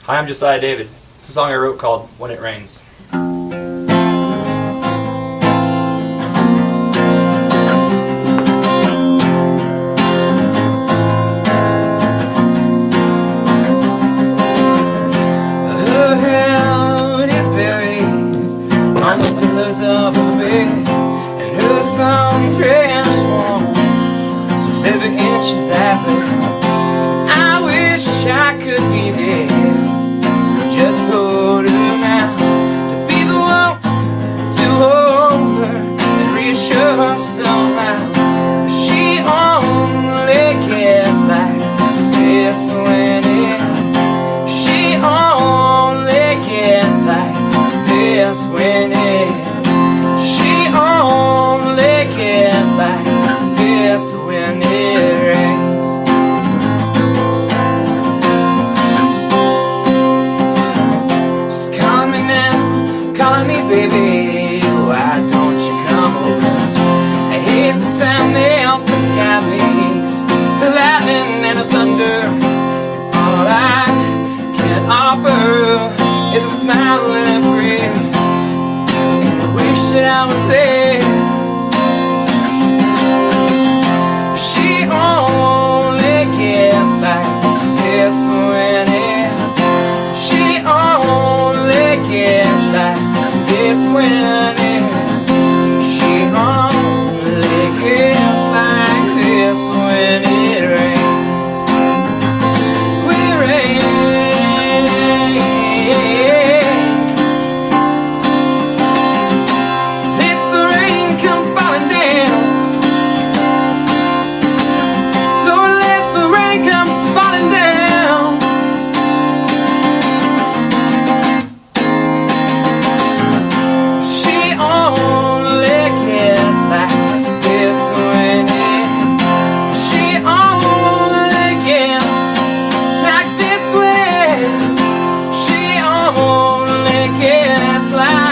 Hi, I'm Josiah David. It's a song I wrote called When It Rains. Her head is buried on the pillows of her bed, and her song transformed since every inch of that bed. I wish I could be there, just hold her now, to be the one to hold her and reassure her somehow. She only cares like this when she only cares like this when she only cares like this when it rains. Baby, why don't you come over? I hate the sound of the sky makes, the lightning and the thunder. All I can offer is a smile and a prayer, and I wish that I was there. She only cares like this when she only cares like this when she only cares like this when it rains. When it rains, let the rain come falling down. Lord, let the rain come falling down. Like